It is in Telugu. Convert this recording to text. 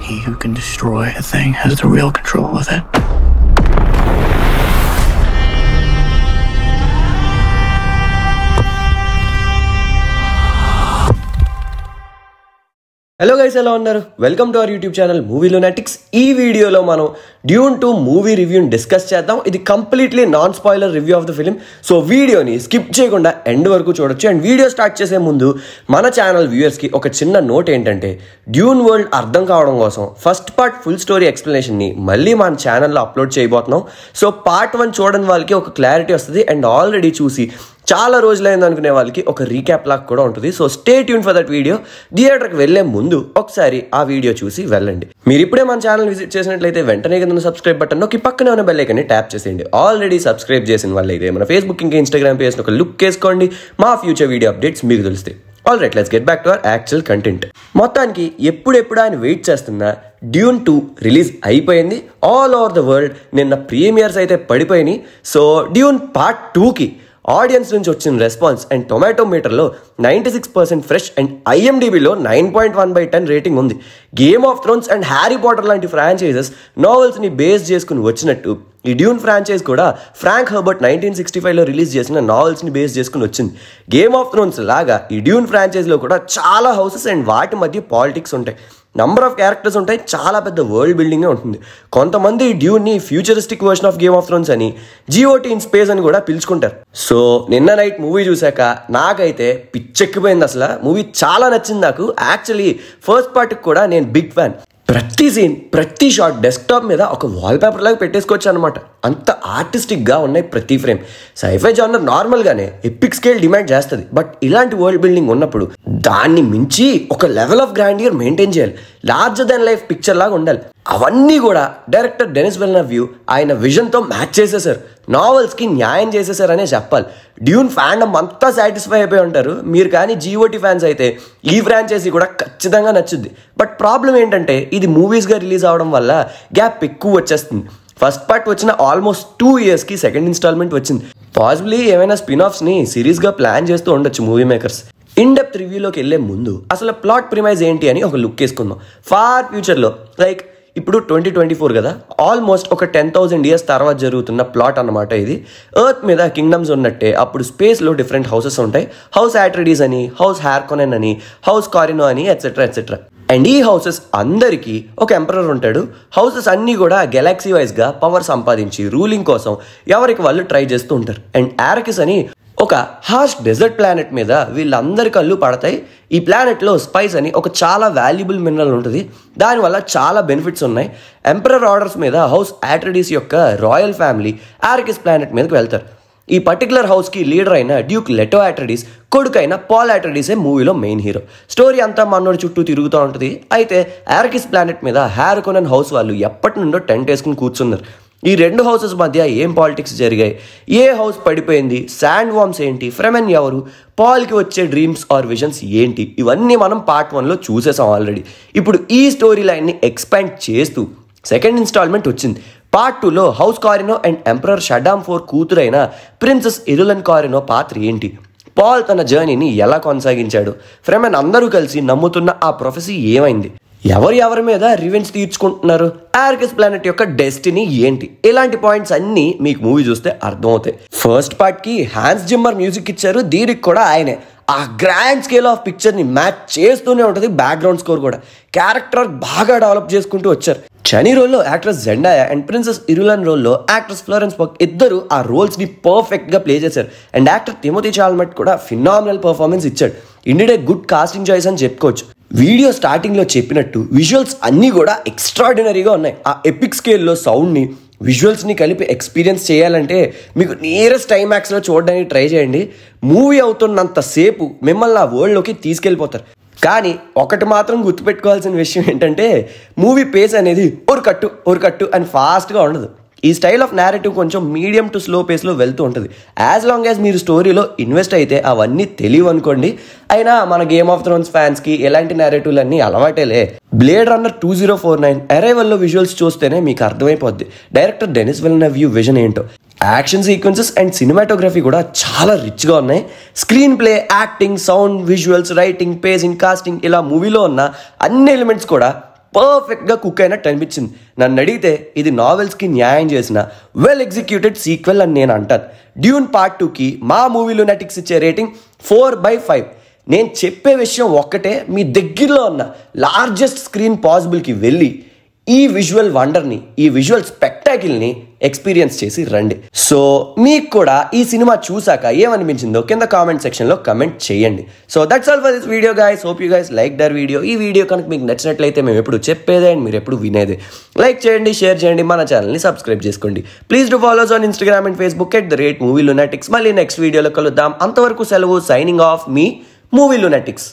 He who can destroy a thing has the real control of it. Hello guys, ఎలా ఉన్నారు? Welcome to our YouTube channel Movie Lunatics. ఈ వీడియోలో మనం డ్యూన్ 2 మూవీ రివ్యూని డిస్కస్ చేద్దాం. ఇది completely non spoiler review of the film. So వీడియోని స్కిప్ చేయకుండా ఎండ్ వరకు చూడొచ్చు. అండ్ వీడియో స్టార్ట్ చేసే ముందు మన ఛానల్ వ్యూయర్స్కి ఒక చిన్న నోట్ ఏంటంటే, డ్యూన్ వరల్డ్ అర్థం కావడం కోసం ఫస్ట్ పార్ట్ ఫుల్ స్టోరీ ఎక్స్ప్లెనేషన్ని మళ్ళీ మన ఛానల్లో అప్లోడ్ చేయబోతున్నాం. సో పార్ట్ 1 చూడని వాళ్ళకి ఒక క్లారిటీ వస్తుంది. అండ్ ఆల్రెడీ చూసి చాలా రోజులైంది అనుకునే వాళ్ళకి ఒక రీక్యాప్ లాగా కూడా ఉంటుంది. So stay tune for that video. థియేటర్కి వెళ్లే ముందు ఒకసారి ఆ వీడియో చూసి వెళ్ళండి. మీరు ఇప్పుడే మన ఛానల్ విజిట్ చేసినట్లయితే వెంటనే కింద సబ్స్క్రైబ్ బటన్ నొక్కి పక్కనే ఉన్న బెల్ ఐకాన్ని ట్యాప్ చేసేయండి. ఆల్రెడీ సబ్స్క్రైబ్ చేసిన వాళ్ళైతే మన ఫేస్బుక్ ఇంకా ఇన్స్టాగ్రామ్ పేజ్ని ఒక లుక్ వేసుకోండి. మా ఫ్యూచర్ వీడియో అప్డేట్స్ మీకు తెలుస్తాయి. All right, let's get back to our actual content. మొత్తానికి ఎప్పుడెప్పుడు ఆయన వెయిట్ చేస్తున్న డ్యూన్ 2 రిలీజ్ అయిపోయింది. ఆల్ ఓవర్ ద వరల్డ్ నిన్న ప్రీమియర్స్ అయితే పడిపోయినాయి. సో డ్యూన్ పార్ట్ 2కి ఆడియన్స్ నుంచి వచ్చిన రెస్పాన్స్ అండ్ టొమాటో మీటర్లో 96% ఫ్రెష్ అండ్ IMDbలో 9.1/10 రేటింగ్ ఉంది. Game of Thrones and Harry Potter లాంటి ఫ్రాంచైజెస్ నావెల్స్ని బేస్ చేసుకుని వచ్చినట్టు ఈ డ్యూన్ ఫ్రాంచైజ్ కూడా ఫ్రాంక్ హర్బర్ట్ 1965లో రిలీజ్ చేసిన నావెల్స్ని బేస్ చేసుకుని వచ్చింది. గేమ్ ఆఫ్ థ్రోన్స్ లాగా ఈ డ్యూన్ ఫ్రాంచైజ్లో కూడా చాలా హౌసెస్ అండ్ వాటి మధ్య పాలిటిక్స్ ఉంటాయి. నంబర్ ఆఫ్ క్యారెక్టర్స్ ఉంటాయి. చాలా పెద్ద వరల్డ్ బిల్డింగే ఉంటుంది. కొంతమంది డ్యూన్ని futuristic version of Game of Thrones అని, GOT ఇన్ స్పేస్ అని కూడా పిలుచుకుంటారు. సో నిన్న నైట్ మూవీ చూశాక నాకైతే పిచ్చెక్కిపోయింది. అసలు మూవీ చాలా నచ్చింది నాకు. యాక్చువల్లీ ఫస్ట్ పార్ట్కి కూడా నేను బిగ్ ఫ్యాన్. ప్రతి సీన్, ప్రతి షాట్ డెస్క్టాప్ మీద ఒక వాల్పేపర్ లాగా పెట్టేసుకోవచ్చు అనమాట. అంత ఆర్టిస్టిక్గా ఉన్నాయి ప్రతి ఫ్రేమ్. సైఫై జానర్ నార్మల్గానే ఎపిక్ స్కేల్ డిమాండ్ చేస్తుంది. బట్ ఇలాంటి వరల్డ్ బిల్డింగ్ ఉన్నప్పుడు దాన్ని మించి ఒక లెవెల్ ఆఫ్ గ్రాండియర్ మెయింటైన్ చేయాలి. లార్జర్ దాన్ లైఫ్ పిక్చర్ లాగా ఉండాలి. అవన్నీ కూడా డైరెక్టర్ డెనిస్ విల్నెవ్ ఆయన విజన్తో మ్యాచ్ చేసేసారు. నావెల్స్కి న్యాయం చేసేసారనే చెప్పాలి. డ్యూన్ ఫ్యాన్డమ్ అంతా సాటిస్ఫై అయిపోయి ఉంటారు మీరు. కానీ GOT ఫ్యాన్స్ అయితే ఈ ఫ్రాంచైజీ కూడా ఖచ్చితంగా నచ్చుద్ది. బట్ ప్రాబ్లం ఏంటంటే ఇది మూవీస్గా రిలీజ్ అవడం వల్ల గ్యాప్ ఎక్కువ వచ్చేస్తుంది. ఫస్ట్ పార్ట్ వచ్చిన ఆల్మోస్ట్ 2 yearsకి సెకండ్ ఇన్స్టాల్మెంట్ వచ్చింది. పాసిబిలీ ఏమైనా స్పిన్ ఆఫ్స్ని సిరీస్గా ప్లాన్ చేస్తూ ఉండొచ్చు మూవీ మేకర్స్. ఇన్ డెప్త్ రివ్యూలోకి వెళ్లే ముందు అసలు ప్లాట్ ప్రిమైజ్ ఏంటి అని ఒక లుక్ వేసుకుందాం. ఫార్ ఫ్యూచర్లో, లైక్ ఇప్పుడు 2024 కదా, ఆల్మోస్ట్ ఒక 10,000 years తర్వాత జరుగుతున్న ప్లాట్ అన్నమాట ఇది. ఎర్త్ మీద కింగ్డమ్స్ ఉన్నట్టే అప్పుడు స్పేస్లో డిఫరెంట్ హౌసెస్ ఉంటాయి. హౌస్ యాట్రిడీస్ అని, హౌస్ హార్కొనెన్ అని, హౌస్ కారినో అని, ఎట్సెట్రా ఎట్సెట్రా. అండ్ ఈ హౌసెస్ అందరికీ ఒక ఎంపరర్ ఉంటాడు. హౌసెస్ అన్నీ కూడా గెలాక్సీ వైజ్గా పవర్ సంపాదించి రూలింగ్ కోసం ఎవరికి వాళ్ళు ట్రై చేస్తూ ఉంటారు. అండ్ ఆరకిస్ అని ఒక హార్ష్ డెజర్ట్ ప్లానెట్ మీద వీళ్ళందరి కళ్ళు పడతాయి. ఈ ప్లానెట్లో స్పైస్ అని ఒక చాలా వాల్యుబుల్ మినరల్ ఉంటుంది. దానివల్ల చాలా బెనిఫిట్స్ ఉన్నాయి. ఎంపరర్ ఆర్డర్స్ మీద హౌస్ యాట్రిడీస్ యొక్క రాయల్ ఫ్యామిలీ ఆరకిస్ ప్లానెట్ మీదకి వెళ్తారు. ఈ పర్టికులర్ హౌస్కి లీడర్ అయిన డ్యూక్ లెటో యాట్రిడీస్ కొడుకైన పాల్ యాట్రిడీసే మూవీలో మెయిన్ హీరో. స్టోరీ అంతా మనోడి చుట్టూ తిరుగుతూ ఉంటుంది. అయితే ఆరకిస్ ప్లానెట్ మీద హార్కొనెన్ హౌస్ వాళ్ళు ఎప్పటి నుండో టెంట్ వేసుకుని కూర్చున్నారు. ఈ రెండు హౌసెస్ మధ్య ఏం పాలిటిక్స్ జరిగాయి, ఏ హౌస్ పడిపోయింది, శాండ్ వామ్స్ ఏంటి, ఫ్రెమెన్ ఎవరు, పాల్కి వచ్చే డ్రీమ్స్ ఆర్ విజన్స్ ఏంటి, ఇవన్నీ మనం పార్ట్ 1లో చూసేసాం ఆల్రెడీ. ఇప్పుడు ఈ స్టోరీ లైన్ని ఎక్స్పాండ్ చేస్తూ సెకండ్ ఇన్స్టాల్మెంట్ వచ్చింది. పార్ట్ 2లో హౌస్ కారినో అండ్ ఎంపరర్ షడామ్ 4 కూతురైన ప్రిన్సెస్ ఇరులన్ కారినో పాత్ర ఏంటి, పాల్ తన జర్నీని ఎలా కొనసాగించాడు, ఫ్రెమెన్ అందరూ కలిసి నమ్ముతున్న ఆ ప్రొఫెసీ ఏమైంది, ఎవరి మీద రివెంజ్ తీర్చుకుంటున్నారు, ఆరకిస్ ప్లానెట్ యొక్క డెస్టినీ ఏంటి, ఇలాంటి పాయింట్స్ అన్నీ మీకు మూవీ చూస్తే అర్థమవుతాయి. ఫస్ట్ పార్ట్కి హాన్స్ జిమ్మర్ మ్యూజిక్ ఇచ్చారు. దీనికి కూడా ఆయనే ఆ గ్రాండ్ స్కేల్ ఆఫ్ పిక్చర్ని మ్యాచ్ చేస్తూనే ఉంటుంది. బ్యాక్గ్రౌండ్ స్కోర్ కూడా క్యారెక్టర్ బాగా డెవలప్ చేసుకుంటూ వచ్చారు. చనీ రోల్లో యాక్ట్రెస్ జెండాయా అండ్ ప్రిన్సెస్ ఇరులన్ రోల్లో యాక్ట్రెస్ ఫ్లోరెన్స్ పగ్ ఇద్దరు ఆ రోల్స్ని పర్ఫెక్ట్గా ప్లే చేశారు. అండ్ యాక్టర్ తిమోథీ చాల్మెట్ కూడా ఫినామినల్ పర్ఫార్మెన్స్ ఇచ్చాడు. ఇండియా గుడ్ కాస్టింగ్ చాయిస్ అని చెప్పుకోవచ్చు. వీడియో స్టార్టింగ్లో చెప్పినట్టు విజువల్స్ అన్నీ కూడా ఎక్స్ట్రాడినరీగా ఉన్నాయి. ఆ ఎపిక్ స్కేల్లో సౌండ్ని, విజువల్స్ని కలిపి ఎక్స్పీరియన్స్ చేయాలంటే మీకు నియరెస్ట్ ఐమాక్స్లో చూడడానికి ట్రై చేయండి. మూవీ అవుతున్నంతసేపు మిమ్మల్ని ఆ వరల్డ్లోకి తీసుకెళ్ళిపోతారు. కానీ ఒకటి మాత్రం గుర్తుపెట్టుకోవాల్సిన విషయం ఏంటంటే మూవీ పేస్ అనేది ఒక కట్టు అని ఫాస్ట్గా ఉండదు. ఈ స్టైల్ ఆఫ్ నేరేటివ్ కొంచెం మీడియం టు స్లో పేస్లో వెళ్తూ ఉంటుంది. యాజ్ లాంగ్ యాజ్ మీరు స్టోరీలో ఇన్వెస్ట్ అయితే అవన్నీ తెలియవు అనుకోండి. అయినా మన గేమ్ ఆఫ్ థ్రోన్స్ ఫ్యాన్స్కి ఎలాంటి నేరేటివ్లు అన్నీ అలవాటేలే. బ్లేడ్ రన్నర్ 2049 అరైవల్లో విజువల్స్ చూస్తేనే మీకు అర్థమైపోద్ది డైరెక్టర్ డెనిస్ విల్నెవ్ విజన్ ఏంటో. యాక్షన్ సీక్వెన్సెస్ అండ్ సినిమాటోగ్రఫీ కూడా చాలా రిచ్గా ఉన్నాయి. Screenplay, acting, sound, visuals, writing, pacing, casting ఇలా మూవీలో ఉన్న అన్ని ఎలిమెంట్స్ కూడా పర్ఫెక్ట్గా కుక్ అయినట్టు అనిపించింది. నన్ను అడిగితే ఇది నావెల్స్కి న్యాయం చేసిన వెల్ ఎగ్జిక్యూటెడ్ సీక్వెల్ అని నేను అంటాను. డ్యూన్ పార్ట్ 2కి మా మూవీ లునాటిక్స్ ఇచ్చే రేటింగ్ 4/5. నేను చెప్పే విషయం ఒక్కటే, మీ దగ్గరలో ఉన్న లార్జెస్ట్ స్క్రీన్ పాసిబుల్కి వెళ్ళి ఈ విజువల్ వండర్ని, ఈ విజువల్ స్పెక్టాకిల్ని ఎక్స్పీరియన్స్ చేసి రండి. సో మీకు కూడా ఈ సినిమా చూసాక ఏమనిపించిందో కింద కామెంట్ సెక్షన్లో కమెంట్ చేయండి. So that's all for this video guys. Hope you guys like the video. ఈ వీడియో కనుక మీకు నచ్చినట్లయితే మేము ఎప్పుడు చెప్పేదే అండ్ మీరు ఎప్పుడు వినేదే. లైక్ చేయండి, షేర్ చేయండి, మన ఛానల్ని సబ్స్క్రైబ్ చేసుకోండి. Please do follows on Instagram and Facebook @movie lunatics. మళ్ళీ నెక్స్ట్ వీడియోలో కలుద్దాం. అంతవరకు సెలవు. సైనింగ్ ఆఫ్ మీ మూవీ లునాటిక్స్.